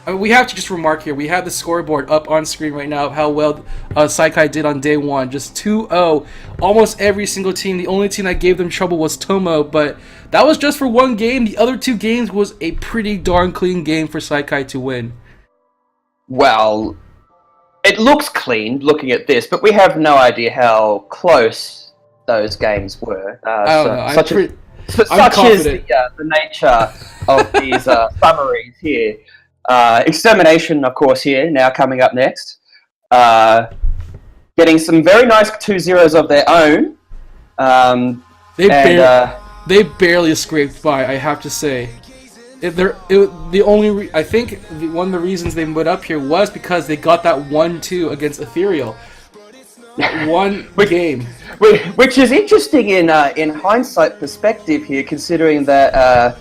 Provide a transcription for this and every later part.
we have to just remark here, we have the scoreboard up on screen right now of how well Saikai did on day one. Just 2-0. Almost every single team. The only team that gave them trouble was Tomo, but that was just for one game. The other 2 games was a pretty darn clean game for Saikai to win. Well, it looks clean looking at this, but we have no idea how close those games were. I don't know. Such is the nature of these summaries here. Extermination, of course, here, now coming up next. Getting some very nice 2-0s of their own. They barely scraped by, I have to say. I think one of the reasons they put up here was because they got that 1-2 against Ethereal. One game. Which is interesting in hindsight perspective here, considering that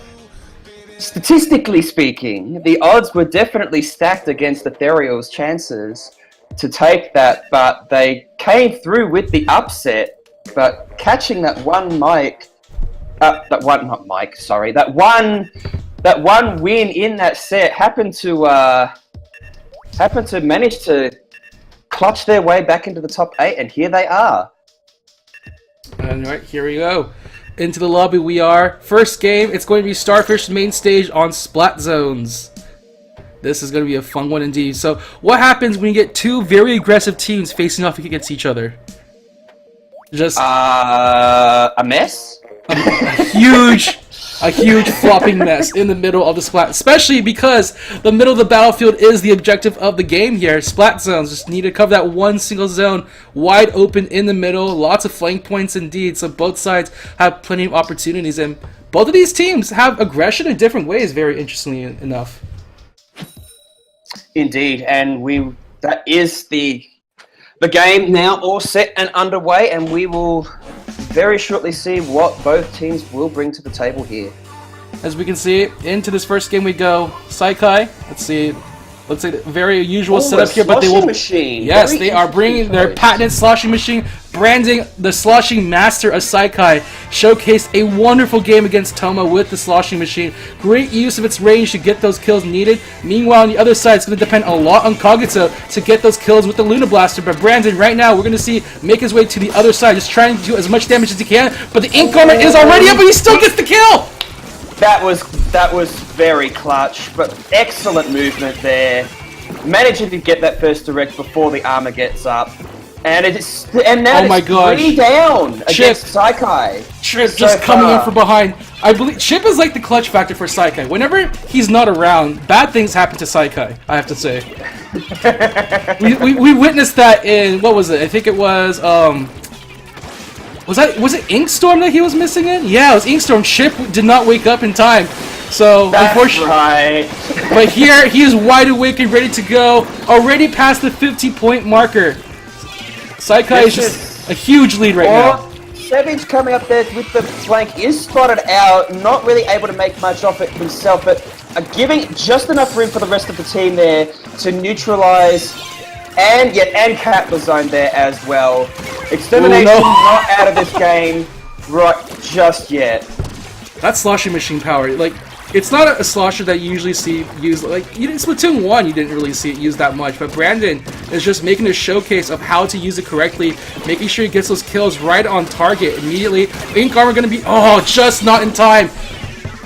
statistically speaking, the odds were definitely stacked against Ethereal's chances to take that, but they came through with the upset. But catching that one win in that set happened to manage to clutch their way back into the top 8, and here they are. And right, here we go. Into the lobby we are. First game, it's going to be Starfish's main stage on Splat Zones. This is going to be a fun one indeed. So, what happens when you get 2 very aggressive teams facing off against each other? Just a mess? A huge flopping mess in the middle of the Splat, especially because the middle of the battlefield is the objective of the game here. Splat zones just need to cover that one single zone wide open in the middle. Lots of flank points indeed, so both sides have plenty of opportunities, and both of these teams have aggression in different ways, very interestingly enough. Indeed, and that is the game now all set and underway, and we will very shortly see what both teams will bring to the table here. As we can see, into this first game we go. Saikai, let's see very unusual setup here, but they will. Machine. Yes, Very they are bringing their patented sloshing machine, branding the sloshing master of Saikai. Showcased a wonderful game against Toma with the sloshing machine. Great use of its range to get those kills needed. Meanwhile, on the other side, it's going to depend a lot on Kagetsu to get those kills with the Luna Blaster. But Brandon, right now, we're going to see make his way to the other side, just trying to do as much damage as he can. But the ink armor is already up, and he still gets the kill. That was very clutch, but excellent movement there. Managing to get that first direct before the armor gets up. And it's 3 down against Saikai. Chip just coming in from behind. I believe Chip is like the clutch factor for Saikai. Whenever he's not around, bad things happen to Saikai, I have to say. we witnessed that in, what was it? I think it was was it Inkstorm that he was missing in? Yeah, it was Inkstorm. Chip did not wake up in time. So, unfortunately, right. But here, he is wide awake and ready to go. Already past the 50-point marker. Saikai is just a huge lead right now. Savage coming up there with the flank is spotted out, not really able to make much of it himself, but giving just enough room for the rest of the team there to neutralize and cap the zone there as well. Extermination not out of this game right just yet. That sloshing machine power, like, it's not a slosher that you usually see used, like, in Splatoon 1 you didn't really see it used that much, but Brandon is just making a showcase of how to use it correctly, making sure he gets those kills right on target immediately. Ink armor gonna be, just not in time.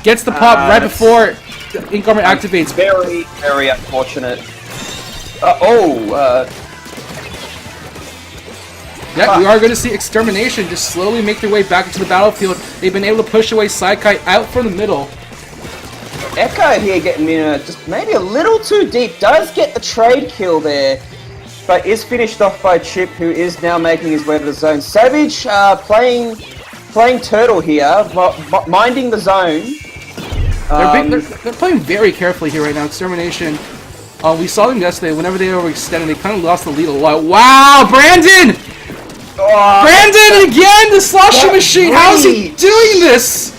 Gets the pop right before the ink armor activates. Very, very unfortunate. Yeah, we are going to see Extermination just slowly make their way back into the battlefield. They've been able to push away Saikai out from the middle. Echo here getting just maybe a little too deep. Does get the trade kill there, but is finished off by Chip, who is now making his way to the zone. Savage playing turtle here, minding the zone. They're playing very carefully here right now. Extermination. We saw them yesterday. Whenever they overextended, they kind of lost the lead a lot. Wow, Brandon! Brandon again, the sloshing machine. How is he doing this?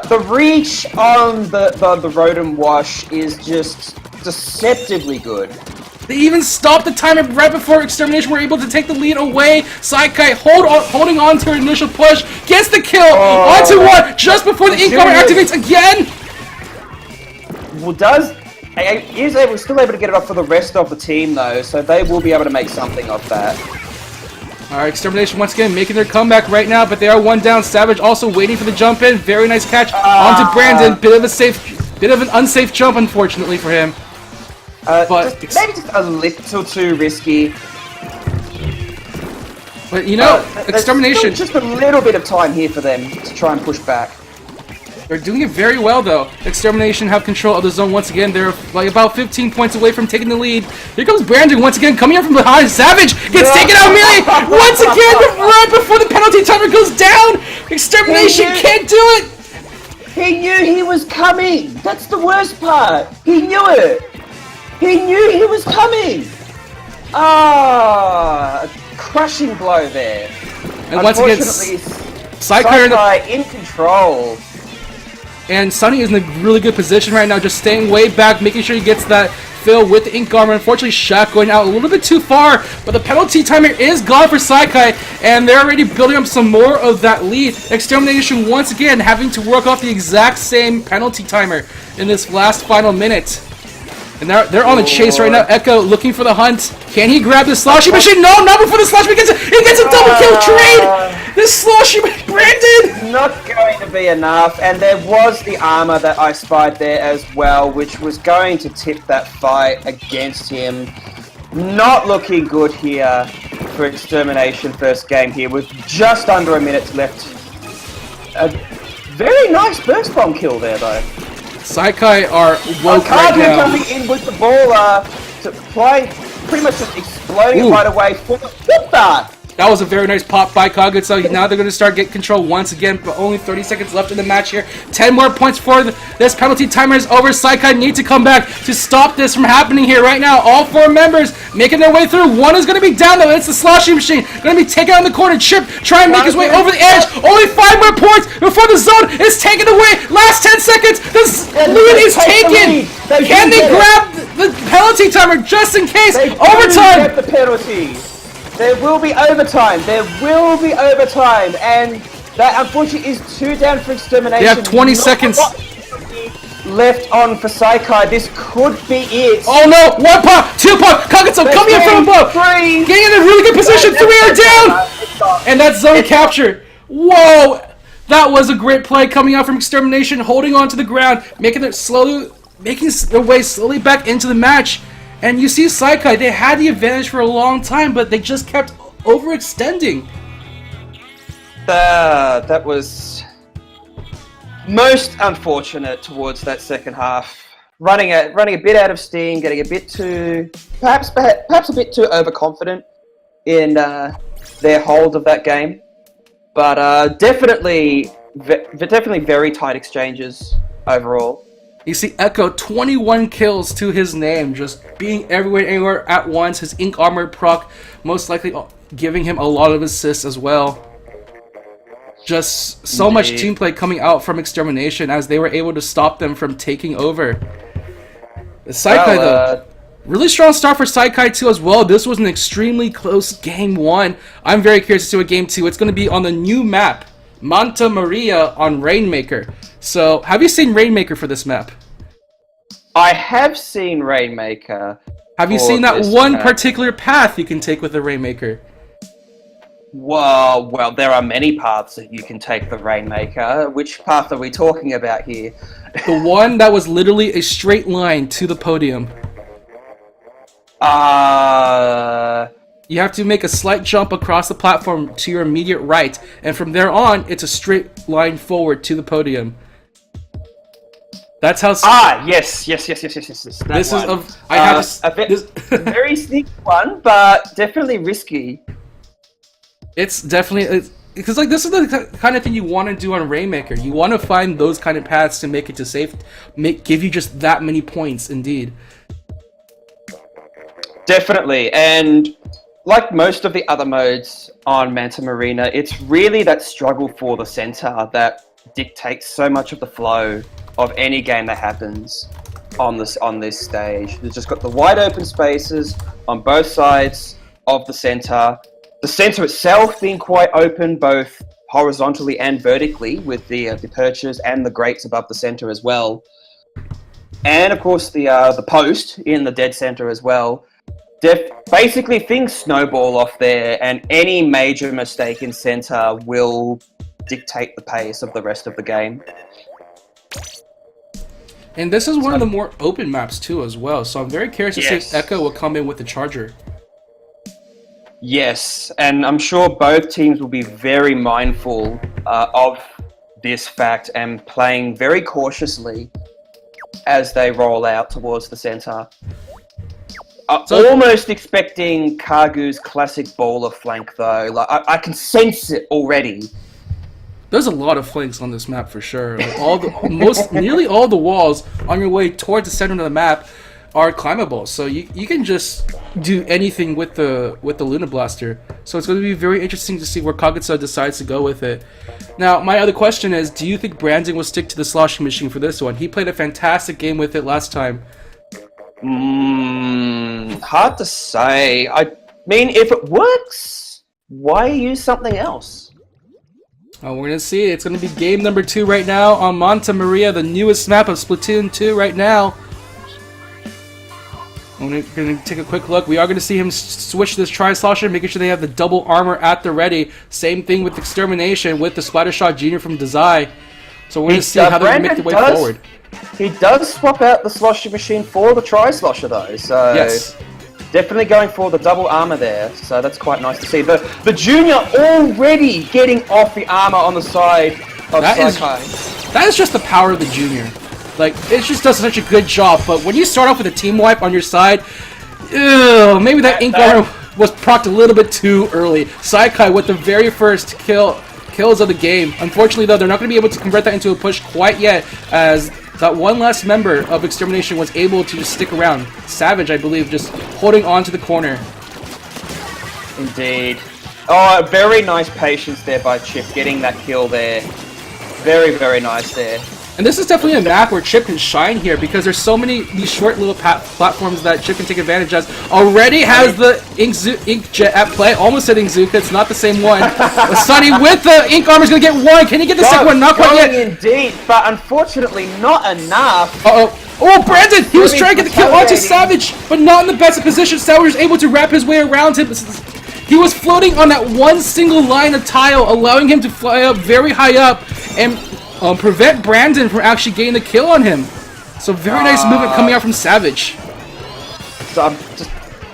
The reach on the Rotom Wash is just deceptively good. They even stopped the timer right before Extermination were able to take the lead away. Saikai holding on to her initial push, gets the kill onto one just before the ink armor activates again. Well, does He is still able to get it up for the rest of the team, though, so they will be able to make something of that. Alright, Extermination once again making their comeback right now, but they are one down. Savage also waiting for the jump in. Very nice catch onto Brandon. Bit of an unsafe jump, unfortunately, for him. Maybe just a little too risky. But you know, Extermination. Just a little bit of time here for them to try and push back. They're doing it very well, though. Extermination have control of the zone once again. They're like about 15 points away from taking the lead. Here comes Brandon once again, coming up from behind. Savage gets taken out immediately once again, right before the penalty timer goes down. Extermination can't do it. He knew he was coming. That's the worst part. He knew it. He knew he was coming. A crushing blow there. And once again, Saikai in control. And Sunny is in a really good position right now, just staying way back, making sure he gets that fill with the ink armor. Unfortunately, Shaq going out a little bit too far, but the penalty timer is gone for Saikai, and they're already building up some more of that lead. Extermination once again having to work off the exact same penalty timer in this last final minute. And they're on the chase right now. Echo looking for the hunt. Can he grab the sloshing machine? No, not before the sloshing machine. He gets a double kill trade. This sloshing Brandon. Not going to be enough. And there was the armor that I spied there as well, which was going to tip that fight against him. Not looking good here for Extermination first game here with just under a minute left. A very nice burst bomb kill there though. Saikai are woke right now. Coming in with the ball, pretty much just exploding it right away for the flipper. That was a very nice pop by Kagetsu. Now they're going to start getting control once again, but only 30 seconds left in the match here. 10 more points for this penalty timer is over. Saikai need to come back to stop this from happening here right now. All 4 members making their way through. One is going to be down though. It's the sloshing machine. Going to be taken out in the corner. Chip try and make his way over the edge. Only 5 more points before the zone is taken away. Last 10 seconds. This lead is taken. Can they grab the penalty timer just in case? Overtime. Get the penalty. There will be overtime. There will be overtime, and that unfortunately is 2 down for Extermination. They have 20 seconds left on for Saikai. This could be it. Oh no! 1 pop, 2 pop. Kagetsu coming in from above. 3. Getting in a really good position. 3 are down, and that's zone capture. Whoa! That was a great play coming out from Extermination, holding on to the ground, making their way slowly back into the match. And you see Saikai, they had the advantage for a long time, but they just kept overextending. That was most unfortunate towards that second half. Running a bit out of steam, getting a bit too, perhaps a bit too overconfident in their hold of that game. But definitely very tight exchanges overall. You see Echo, 21 kills to his name, just being everywhere, anywhere at once. His ink armor proc most likely giving him a lot of assists as well. Just so much team play coming out from Extermination as they were able to stop them from taking over. Saikai though, really strong start for Saikai too as well. This was an extremely close game 1. I'm very curious to see what game 2. It's going to be on the new map, Manta Maria on Rainmaker. So, have you seen Rainmaker for this map? I have seen Rainmaker. Have you seen that one particular path you can take with the Rainmaker? Well, there are many paths that you can take the Rainmaker. Which path are we talking about here? The one that was literally a straight line to the podium. You have to make a slight jump across the platform to your immediate right, and from there on, it's a straight line forward to the podium. That's how. Yes. This one. Is I have a very sneaky one, but definitely risky. It's definitely because like this is the kind of thing you want to do on Rainmaker. You want to find those kind of paths to make it to safe, give you just that many points. Indeed. Definitely, and like most of the other modes on Manta Marina, it's really that struggle for the center that dictates so much of the flow of any game that happens on this stage. You've just got the wide open spaces on both sides of the center. The center itself being quite open, both horizontally and vertically, with the perches and the grates above the center as well. and of course the post in the dead center as well. Basically, things snowball off there, and any major mistake in center will dictate the pace of the rest of the game. And this is one of the more open maps too as well, so I'm very curious to see if Echo will come in with the charger. Yes, and I'm sure both teams will be very mindful of this fact and playing very cautiously as they roll out towards the center. Almost expecting Kagu's classic baller flank though. Like I can sense it already. There's a lot of flanks on this map for sure. Like nearly all the walls on your way towards the center of the map are climbable, so you can just do anything with the Luna Blaster. So it's going to be very interesting to see where Kagetsu decides to go with it. Now, my other question is, do you think Brandon will stick to the sloshing machine for this one? He played a fantastic game with it last time. Hard to say. I mean, if it works, why use something else? Oh, we're gonna see. It's gonna be game number 2 right now on Monta Maria, the newest map of Splatoon 2 right now. We're gonna take a quick look. We are gonna see him switch this Tri-Slosher, making sure they have the double armor at the ready. Same thing with Extermination with the Splattershot Junior from Dazai. So we're gonna see how they're gonna make their way forward. He does swap out the Slosher machine for the Tri-Slosher though, so yes. Definitely going for the double armor there, so that's quite nice to see. The Junior already getting off the armor on the side of Saikai. That is just the power of the Junior. Like, it just does such a good job, but when you start off with a team wipe on your side, maybe that ink armor was procced a little bit too early. Saikai with the very first kills of the game. Unfortunately though, they're not going to be able to convert that into a push quite yet, as that one last member of Extermination was able to just stick around. Savage, I believe, just holding on to the corner. Indeed. Oh, very nice patience there by Chip, getting that kill there. Very, very nice there. And this is definitely a map where Chip can shine here, because there's so many these short little platforms that Chip can take advantage of. Already has the Inkjet at play. Almost said Inkzuka, it's not the same one. But Sunny with the Ink Armor is going to get one. Can he get the second one? Not quite yet. Indeed, but unfortunately not enough. Oh, Brandon! He was trying to get the kill onto Savage, but not in the best of position. Savage was able to wrap his way around him. He was floating on that one single line of tile, allowing him to fly up very high up and prevent Brandon from actually getting the kill on him. So very nice movement coming out from Savage. So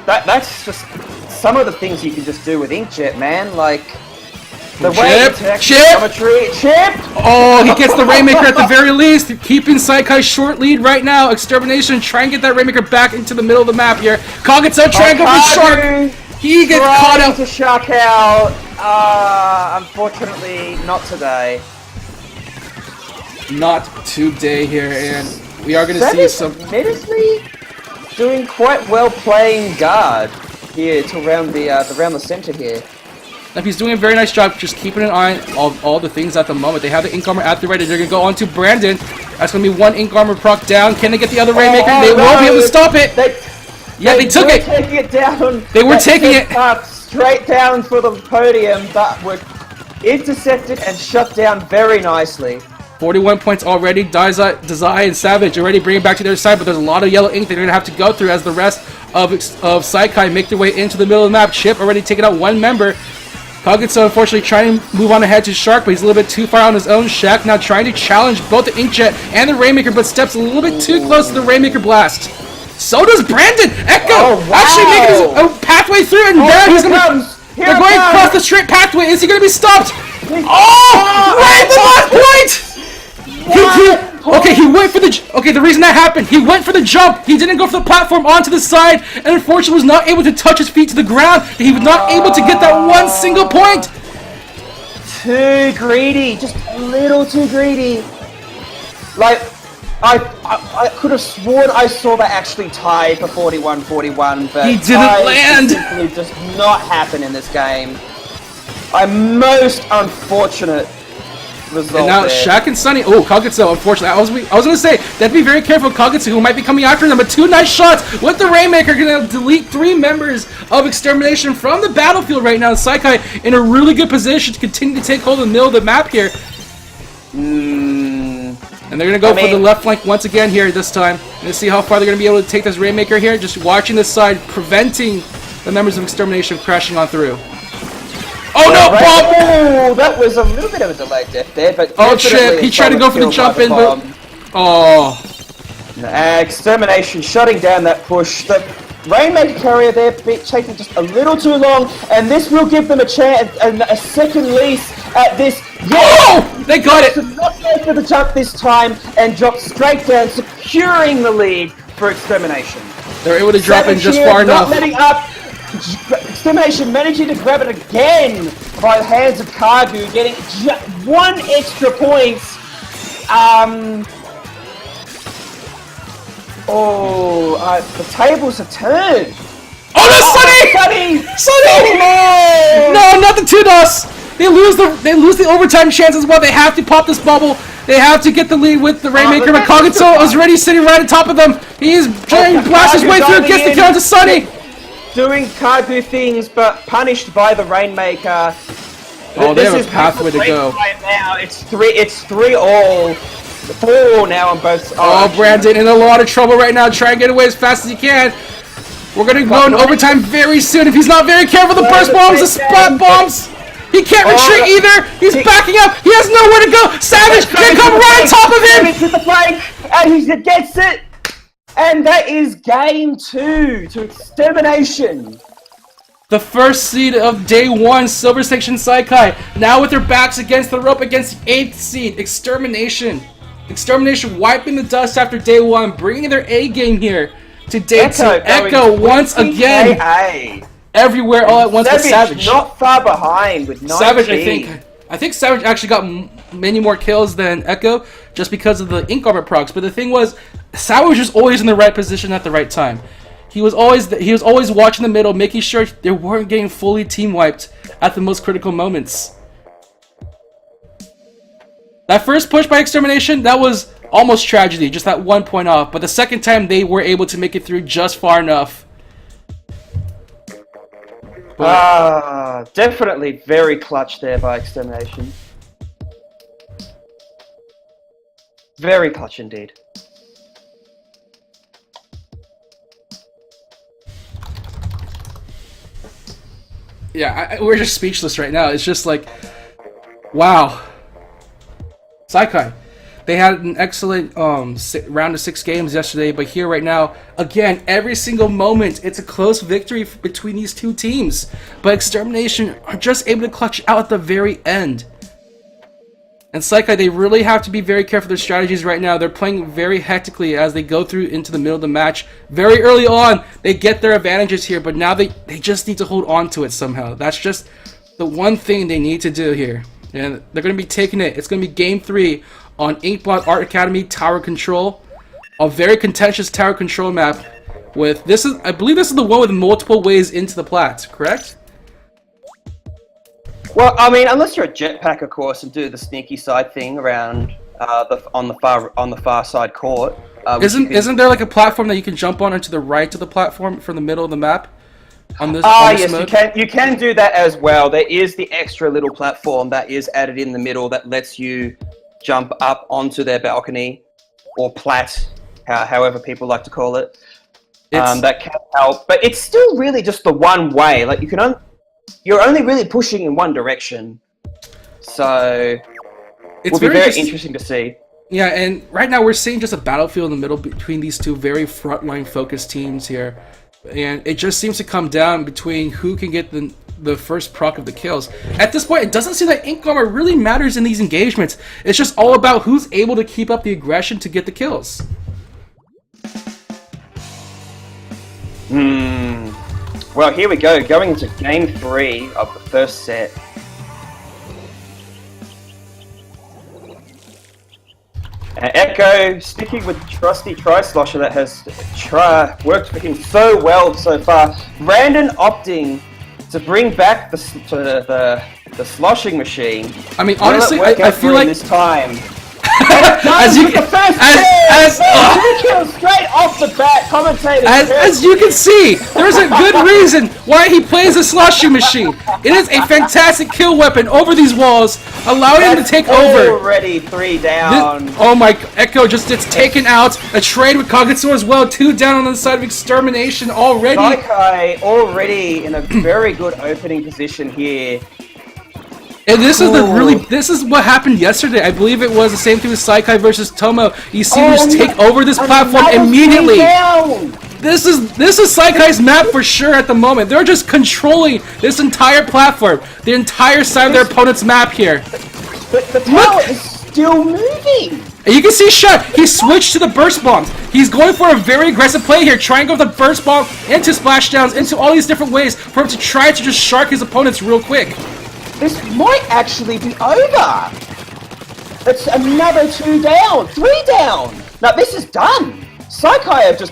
that's just some of the things you can just do with Inkjet, man. Like the Chip. Oh, he gets the Rainmaker at the very least, keeping Saikai's short lead right now. Extermination trying to get that Rainmaker back into the middle of the map here. Kagetsu trying to go for Shark. He gets caught out. To Shark out. Unfortunately, not today. Not today here, and we are going to see some. Admittedly, doing quite well playing guard here to around the center here. Now, he's doing a very nice job just keeping an eye on all the things at the moment. They have the Ink Armor at the ready. They're going to go on to Brandon. That's going to be one Ink Armor proc down. Can they get the other Rainmaker? They won't be able to stop it. They took it. Taking it down. They were taking it straight down for the podium, but were intercepted and shut down very nicely. 41 points already. Dazai and Savage already bring it back to their side, but there's a lot of yellow ink they're going to have to go through as the rest of Saikai make their way into the middle of the map. Chip already taking out one member. Kagetsu unfortunately trying to move on ahead to Shark, but he's a little bit too far on his own. Shaq now trying to challenge both the Inkjet and the Rainmaker, but steps a little bit too close to the Rainmaker blast. So does Brandon! Echo actually making his own pathway through, and now he's going to... They're going across the straight pathway. Is he going to be stopped? Right at the last point! He went for the... the reason that happened, he went for the jump. He didn't go for the platform onto the side, and unfortunately was not able to touch his feet to the ground. He was not able to get that one single point. Too greedy. Just a little too greedy. Like, I could have sworn I saw that actually tie for 41-41, but he didn't land. Simply does not happen in this game. A most unfortunate result. And now there. Shaq and Sunny. Oh, Kagetsu, unfortunately. I was going to say, they have to be very careful of Kagetsu, who might be coming after them, but two nice shots with the Rainmaker, going to delete 3 members of Extermination from the battlefield right now. Saikai in a really good position to continue to take hold of the middle of the map here. And they're going to go for the left flank once again here this time. Let's see how far they're going to be able to take this Rainmaker here. Just watching this side, preventing the members of Extermination from crashing on through. Oh no, Bob! Oh, that was a little bit of a delayed death there, but oh shit, he tried to go for the jump in, but... Oh. Extermination shutting down that push. The Rainmaker carrier there taking just a little too long, and this will give them a chance, a second lease at this. Oh! They got it! Not go for the jump this time, and drop straight down, securing the lead for Extermination. They're able to drop in just far enough. Not letting up. Extermination managing to grab it again by the hands of Kagu, getting one extra point. The tables have turned. Oh no, Sunny! No, not the 2-DOS! They lose the overtime chance as well. They have to pop this bubble. They have to get the lead with the Rainmaker. Makagutsu is already sitting right on top of them. He's trying to blast his way through, gets the kill to Sunny. Doing Kagu things, but punished by the Rainmaker. Oh, they have a pathway to go. Right now, it's 3-all. 4 now on both sides. Oh, Brandon in a lot of trouble right now. Try and get away as fast as you can. We're gonna go in overtime very soon if he's not very careful. The burst bombs, the splat bombs. He can't retreat either. He's backing up. He has nowhere to go. Savage can come right on top of him. Hit the flank, and he gets it. And that is game 2 to Extermination. The first seed of day 1, Silver Section Saikai. Now with their backs against the rope against the 8th seed, Extermination. Extermination wiping the dust after day 1, bringing their A game here to day 2. Echo once again. Everywhere all at once with Savage. Not far behind with 19. Savage, I think Savage actually got many more kills than Echo just because of the Ink Armor procs. But the thing was, Savage was always in the right position at the right time. He was always watching the middle, making sure they weren't getting fully team wiped at the most critical moments. That first push by Extermination, that was almost tragedy, just that 1 point off. But the second time, they were able to make it through just far enough. Definitely very clutch there by Extermination. Very clutch indeed. Yeah, we're just speechless right now. It's just like, wow. Saikai, they had an excellent round of 6 games yesterday, but here right now, again, every single moment, it's a close victory between these two teams. But Extermination are just able to clutch out at the very end. And Saikai, they really have to be very careful with their strategies right now. They're playing very hectically as they go through into the middle of the match. Very early on, they get their advantages here, but now they just need to hold on to it somehow. That's just the one thing they need to do here. And they're going to be taking it. It's going to be Game 3 on Inkblot Art Academy Tower Control. A very contentious tower control map. I believe this is the one with multiple ways into the plat, correct? Well, I mean, unless you're a jetpack, of course, and do the sneaky side thing around on the far side court. Isn't there like a platform that you can jump on into the right of the platform from the middle of the map? On this yes, mode? you can do that as well. There is the extra little platform that is added in the middle that lets you jump up onto their balcony or plat, however people like to call it. That can help, but it's still really just the one way. Like you're only really pushing in one direction, so it will be very interesting to see. Yeah, and right now we're seeing just a battlefield in the middle between these two very frontline focused teams here. And it just seems to come down between who can get the first proc of the kills. At this point, it doesn't seem that Ink Armor really matters in these engagements. It's just all about who's able to keep up the aggression to get the kills. Well, here we go, going into Game 3 of the first set. And Echo sticking with trusty Tri-Slosher that has worked for him so well so far. Brandon opting to bring back the sloshing machine. I mean, honestly, I feel like this time. as you can straight off the bat, commentators. As you can see, there's a good reason why he plays a sloshing machine. It is a fantastic kill weapon over these walls. allowing him to take over. Already 3 down. Oh my, Echo just gets taken out. A trade with Kagetsu as well. 2 down on the side of Extermination already. Saikai already in a very good opening position here. And this is this is what happened yesterday. I believe it was the same thing with Saikai versus Tomo. You see them just take over this platform immediately. This is Saikai's map for sure at the moment. They're just controlling this entire platform, the entire side of their opponent's map here. But the tower is still moving. And you can see Shut, he switched to the burst bombs. He's going for a very aggressive play here, trying to go with the burst bomb into splashdowns, into all these different ways for him to try to just shark his opponents real quick. This might actually be over. It's another 2 down, 3 down. Now this is done. Saikai have just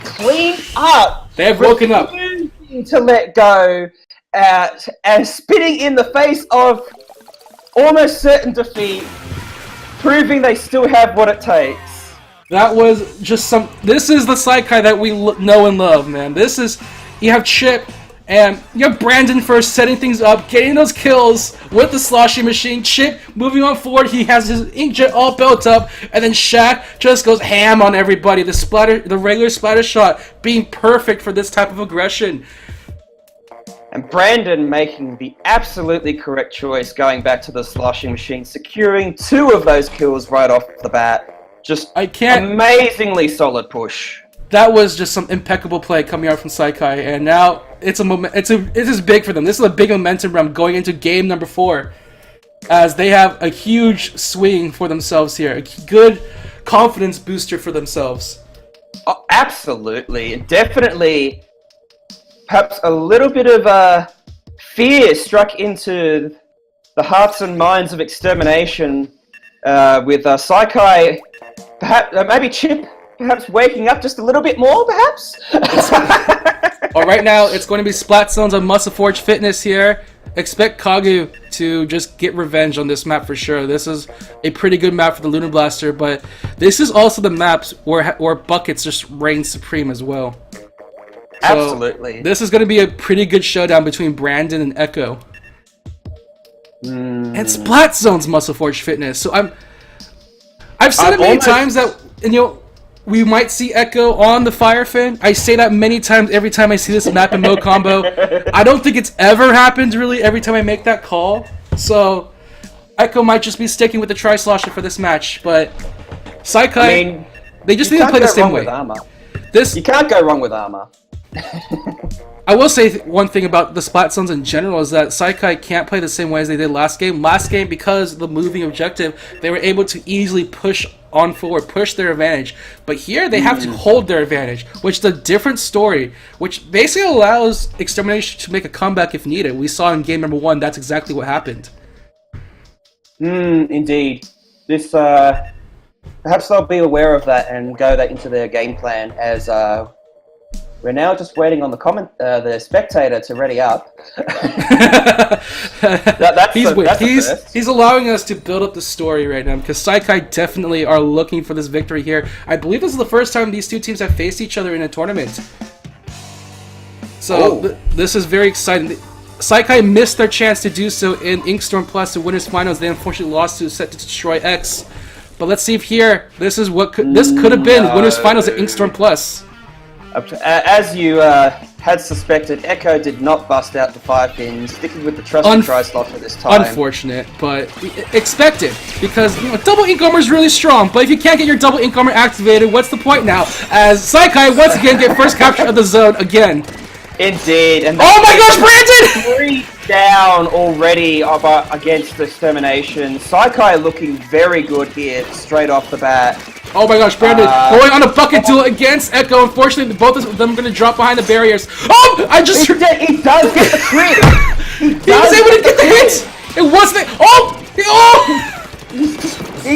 cleaned up. They have woken up. To let go, and spitting in the face of almost certain defeat, proving they still have what it takes. That was just some. This is the Saikai that we know and love, man. This is. You have Chip. And you have Brandon first setting things up, getting those kills with the sloshing machine. Chip moving on forward, he has his inkjet all built up, and then Shaq just goes ham on everybody. The regular splatter shot being perfect for this type of aggression. And Brandon making the absolutely correct choice, going back to the sloshing machine, securing 2 of those kills right off the bat. Just amazingly solid push. That was just some impeccable play coming out from Saikai, and now it is big for them. This is a big momentum run going into game number 4, as they have a huge swing for themselves here, a good confidence booster for themselves. Oh, absolutely, definitely. Perhaps a little bit of fear struck into the hearts and minds of Extermination with Saikai, perhaps maybe Chip. Perhaps waking up just a little bit more, perhaps? Right now, it's going to be Splat Zones on Muscle Forge Fitness here. Expect Kagu to just get revenge on this map for sure. This is a pretty good map for the Lunar Blaster, but this is also the maps where Buckets just reign supreme as well. Absolutely. So this is going to be a pretty good showdown between Brandon and Echo. And Splat Zone's Muscle Forge Fitness. So I've said it many times that, we might see Echo on the Fire Fin. I say that many times every time I see this map and mode combo. I don't think it's ever happened, really, every time I make that call. So, Echo might just be sticking with the Tri-Slosher for this match. But, Saikai, they just need to play the same way. You can't go wrong with armor. I will say one thing about the Splat Zones in general is that Saikai can't play the same way as they did last game. Last game, because of the moving objective, they were able to easily push on forward, push their advantage. But here, they have to hold their advantage, which is a different story, which basically allows Extermination to make a comeback if needed. We saw in game number 1, that's exactly what happened. Indeed. This, perhaps they'll be aware of that and go that into their game plan as, we're now just waiting on the spectator to ready up. He's allowing us to build up the story right now, because Saikai definitely are looking for this victory here. I believe this is the first time these two teams have faced each other in a tournament. So this is very exciting. Saikai missed their chance to do so in Inkstorm Plus, the winners finals. They unfortunately lost to Set to Destroy X. But let's see if here, this is what could have been winners finals at Inkstorm Plus. As you had suspected, Echo did not bust out the 5 pins, sticking with the trusted Tri-Slosher this time. Unfortunate, but expected, because double ink armor is really strong, but if you can't get your double ink armor activated, what's the point now? As Saikai once again get first capture of the zone again. Indeed, and oh my gosh, Brandon! 3 down already against Extermination. Saikai looking very good here, straight off the bat. Oh my gosh, Brandon going on a bucket duel against Echo. Unfortunately, both of them are going to drop behind the barriers. Oh! He does get the crit! He was able to get the hit! It wasn't...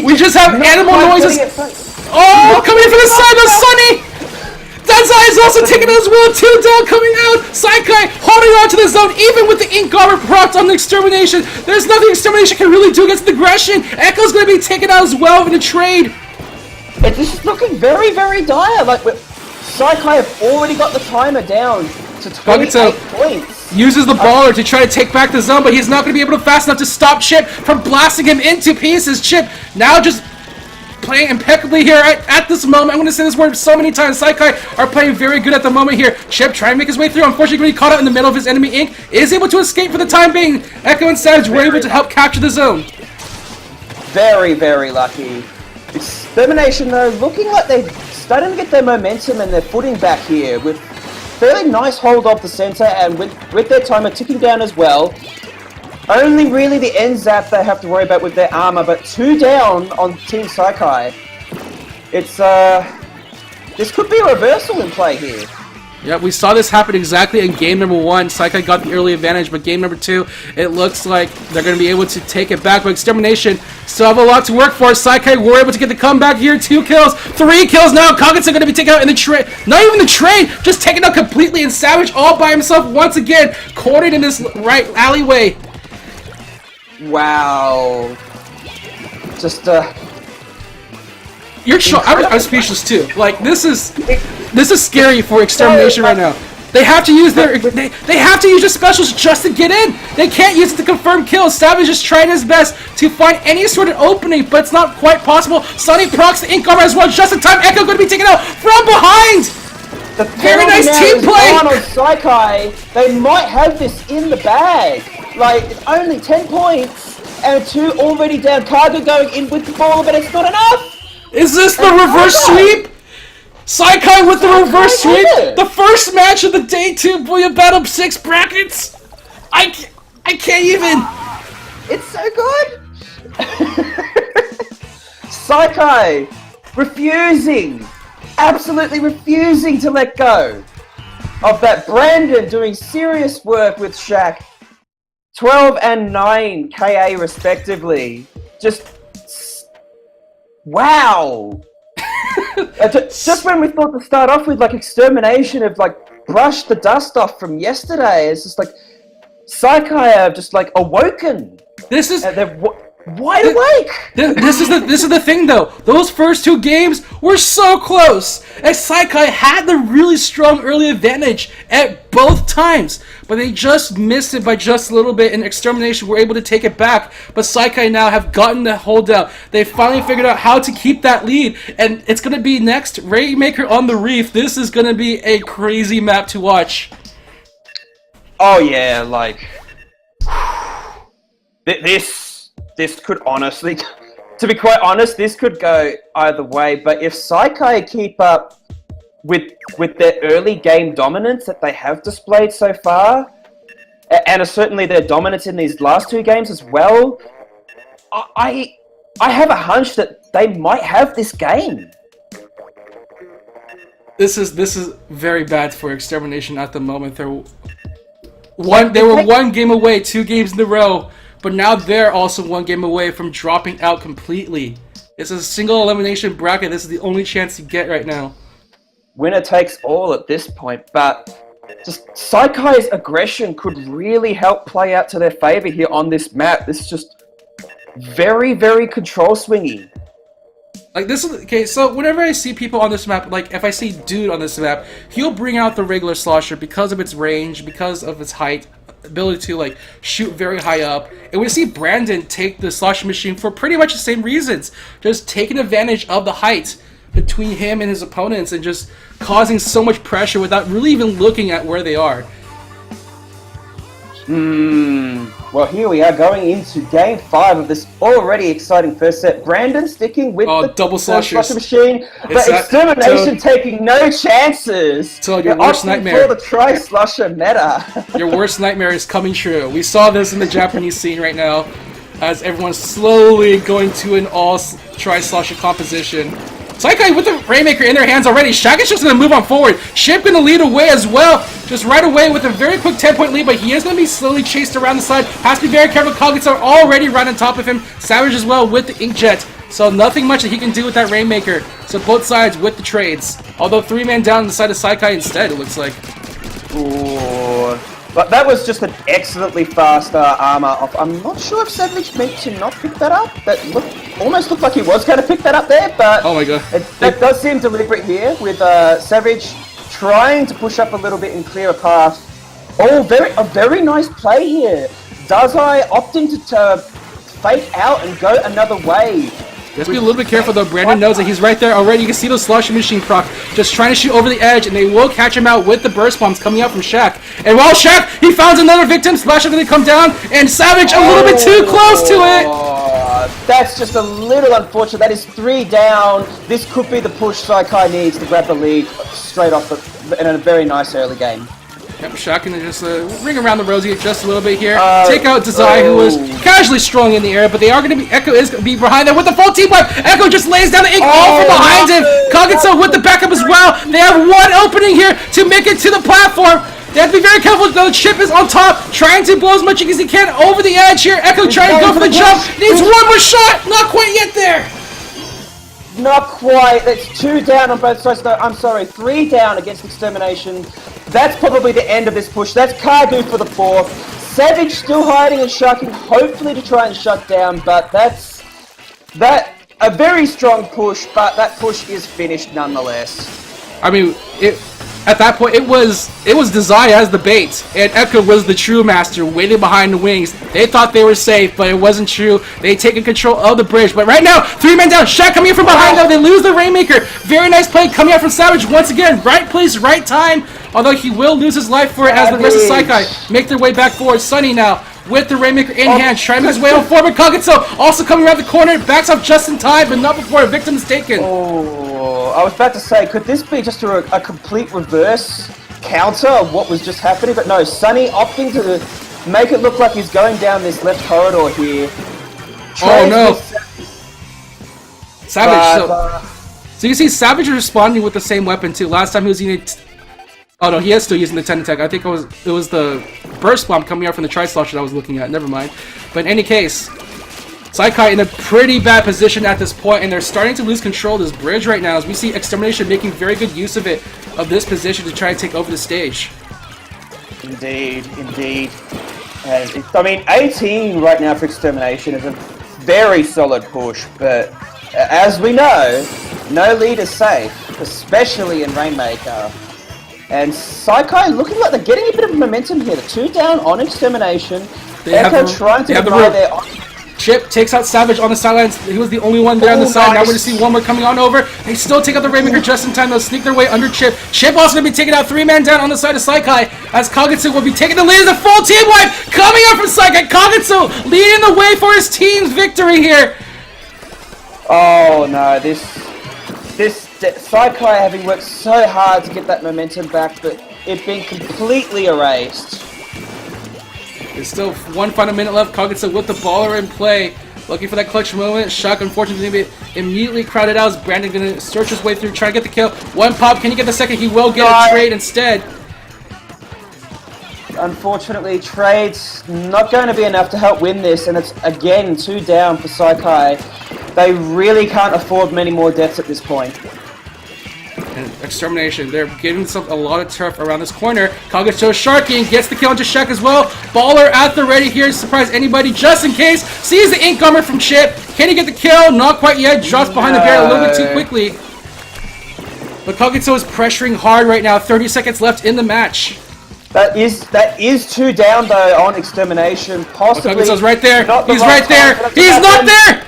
We just have animal noises. Oh, coming in from the side of Sunny! Denzai is also taking it as well. 2 down coming out. Saikai holding on to the zone, even with the ink armor propped on the Extermination. There's nothing Extermination can really do against the aggression. Echo's going to be taken out as well in a trade. This is looking very, very dire. Like, Saikai have already got the timer down to 28 points. Uses the baller to try to take back the zone, but he's not going to be able to fast enough to stop Chip from blasting him into pieces. Chip now just playing impeccably here at this moment. I'm going to say this word so many times. Saikai are playing very good at the moment here. Chip trying to make his way through. Unfortunately, when he caught out in the middle of his enemy ink, is able to escape for the time being. Echo and Savage were able to help capture the zone. Very, very lucky. Extermination, though, looking like they're starting to get their momentum and their footing back here with fairly nice hold of the center and with their timer ticking down as well. Only really the end zap they have to worry about with their armor, but 2 down on Team Saikai. It's, this could be a reversal in play here. Yeah, we saw this happen exactly in game number 1. Saikai got the early advantage, but game number 2, it looks like they're going to be able to take it back. But Extermination still have a lot to work for. Saikai were able to get the comeback here. 2 kills, 3 kills now. Kagutsu going to be taken out in the trade. Not even the trade, just taken out completely. And Savage all by himself once again, cornered in this right alleyway. Wow. Just, You're I'm speechless too. Like this is scary for Extermination right now. They have to use their they have to use their specials just to get in. They can't use it to confirm kills. Savage is trying his best to find any sort of opening, but it's not quite possible. Sunny procs the ink armor as well, just in time. Echo going to be taken out from behind. Very nice team play. On Saikai, they might have this in the bag. Like it's only 10 points and 2 already down. Kaga going in with the ball, but it's not enough. Is this the reverse sweep? Saikai with the reverse sweep? The first match of the day 2 Booyah Battle 6 brackets? I can't even. It's so good. Saikai refusing, absolutely refusing to let go of that. Brandon doing serious work with Shaq. 12 and 9 KA respectively. Just wow. Just when we thought to start off with like Extermination have like brushed the dust off from yesterday, it's just like Saikai have just like awoken. This is they're wide awake. This is the thing though. Those first 2 games were so close, and Saikai had the really strong early advantage at both times, but they just missed it by just a little bit, and Extermination were able to take it back. But Saikai now have gotten the holdout. They finally figured out how to keep that lead, and it's gonna be next Rainmaker on the Reef. This is gonna be a crazy map to watch. Oh yeah, like this could honestly, to be quite honest, this could go either way. But if Saikai keep up with their early game dominance that they have displayed so far, and certainly their dominance in these last 2 games as well, I have a hunch that they might have this game. This is very bad for Extermination at the moment. They were 1 game away, 2 games in a row. But now they're also 1 game away from dropping out completely. It's a single elimination bracket. This is the only chance you get right now. Winner takes all at this point, but just Saikai's aggression could really help play out to their favor here on this map. This is just very, very control swingy. Like this is okay. So whenever I see people on this map, like if I see Dude on this map, he'll bring out the regular slosher because of its range, because of its height, ability to like shoot very high up. And we see Brandon take the slosher machine for pretty much the same reasons, just taking advantage of the height between him and his opponents and just causing so much pressure without really even looking at where they are. Well, here we are going into game 5 of this already exciting first set. Brandon sticking with the double slosher machine, but Extermination taking no chances. Toad, your worst nightmare. For the tri-slosher meta. Your worst nightmare is coming true. We saw this in the Japanese scene right now, as everyone's slowly going to an all tri-slosher composition. Saikai with the Rainmaker in their hands already. Shaq is just going to move on forward. Ship going to lead away as well. Just right away with a very quick 10-point lead, but he is going to be slowly chased around the side. Has to be very careful. Kagutsu are already right on top of him. Savage as well with the Inkjet. So nothing much that he can do with that Rainmaker. So both sides with the trades. Although 3-man down on the side of Saikai instead, it looks like. Ooh. But that was just an excellently fast armor off. I'm not sure if Savage meant to not pick that up. That almost looked like he was going to pick that up there, but oh my god, that does seem deliberate here with Savage trying to push up a little bit and clear a path Oh, a very nice play here. Dazai opting to fake out and go another way. Let's be a little bit careful though. Brandon knows that he's right there already. You can see those sloshing machine proc just trying to shoot over the edge, and they will catch him out with the burst bombs coming out from Shaq. And while Shaq, he finds another victim. Splash is going to come down, and Savage a little bit too close to it. That's just a little unfortunate. That is 3 down. This could be the push Saikai needs to grab the lead straight off in a very nice early game. Yep, Shaq can just ring around the rosy just a little bit here. Take out Dazai, who was casually strolling in the air, but they are going to be. Echo is going to be behind them with the full team wipe. Echo just lays down the ink all from behind him. Kagitsu with the backup as well. They have one opening here to make it to the platform. They have to be very careful. The chip is on top, trying to blow as much as he can over the edge here. Echo trying to go for the jump. Needs one more shot. Not quite yet there. Not quite. That's 2 down on both sides. No, I'm sorry, 3 down against Extermination. That's probably the end of this push. That's Kagu for the 4th. Savage still hiding and shucking, hopefully to try and shut down, but that's a very strong push, but that push is finished nonetheless. I mean, at that point, it was Dazai as the bait, and Echo was the true master, waiting behind the wings. They thought they were safe, but it wasn't true. They taken control of the bridge, but right now, 3 men down. Shaq coming in from behind them. They lose the Rainmaker. Very nice play coming out from Savage once again. Right place, right time. Although he will lose his life for it as the rest of Saikai make their way back forward. Sunny now with the Rainmaker in hand, trying to make his way on forward. Kagitsu also coming around the corner, backs off just in time, but not before a victim is taken. Oh, I was about to say, could this be just a complete reverse counter of what was just happening? But no, Sunny opting to make it look like he's going down this left corridor here. Oh no! Savage. So you see Savage is responding with the same weapon too. Last time he was using oh no, he is still using the 10 attack. I think it was the burst bomb coming out from the tri-slosher that I was looking at. Never mind. But in any case, Saikai in a pretty bad position at this point, and they're starting to lose control of this bridge right now as we see Extermination making very good use of this position to try and take over the stage. Indeed, indeed. And I mean, 18 right now for Extermination is a very solid push, but as we know, no lead is safe, especially in Rainmaker. And Saikai looking like they're getting a bit of momentum here. The 2 down on Extermination. Echo trying to deny their... Chip takes out Savage on the sidelines. He was the only one there on the side. Nice. Now we're going to see one more coming on over. They still take out the Rainmaker just in time. They'll sneak their way under Chip. Chip also going to be taking out 3 men down on the side of Saikai as Kagitsu will be taking the lead as a full team wipe coming out from Saikai. Kagitsu leading the way for his team's victory here. Oh no, this Saikai having worked so hard to get that momentum back, but it being completely erased. There's still one final minute left. Kagitsu with the baller in play, looking for that clutch moment. Shock, unfortunately, going to be immediately crowded out. As Brandon going to search his way through, trying to get the kill. One pop, can he get the second? He will get a trade instead. Unfortunately, trade's not going to be enough to help win this, and it's again 2 down for Saikai. They really can't afford many more deaths at this point. And Extermination, they're giving themselves a lot of turf around this corner. Kagitsu Sharking gets the kill into Shaq as well. Baller at the ready here to surprise anybody just in case. Sees the ink armor from Chip. Can he get the kill? Not quite yet. Drops behind the barrier a little bit too quickly. But Kagitsu is pressuring hard right now. 30 seconds left in the match. That is 2 down though on Extermination. Possibly. Kagitsu's right there. He's right there. He's not there.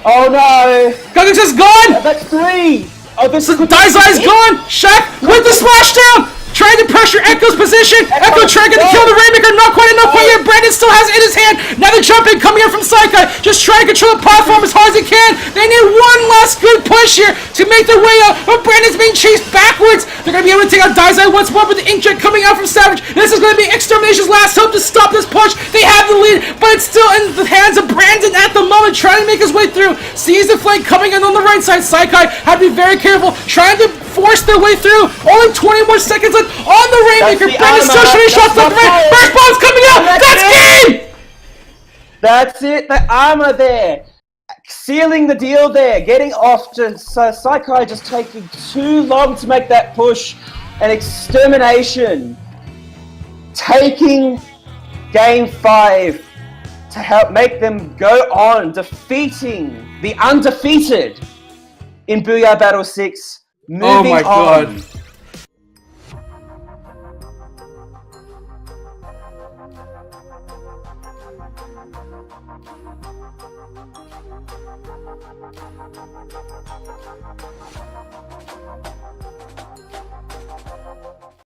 Oh no. Kagitsu's gone. That's 3. Oh, this is Dazai's gone! Shaq with the splashdown! Trying to pressure Echo's position! Echo trying to kill the Rainmaker, not quite enough quite yet! Brandon still has it in his hand! Now the jumping coming in from Saikai, just trying to control the platform as hard as he can! They need one last good push here to make their way out, but Brandon's being chased backwards! They're going to be able to take out Dazai once more with the inkjet coming out from Savage! This is going to be Extermination's last hope to stop this push! They have the lead, but it's still in the hands of Brandon at the moment, trying to make his way through! Sees the flank coming in on the right side, Saikai had to be very careful, trying to force their way through! Only 20 more seconds left on the Rainmaker! Brandon's still shooting shots left and right! Burst bomb's coming out! That's game! That's it, the armor there! Sealing the deal there, getting off to Saikai just taking too long to make that push, and Extermination taking Game 5 to help make them go on, defeating the undefeated in Booyah Battle 6. Moving oh my god.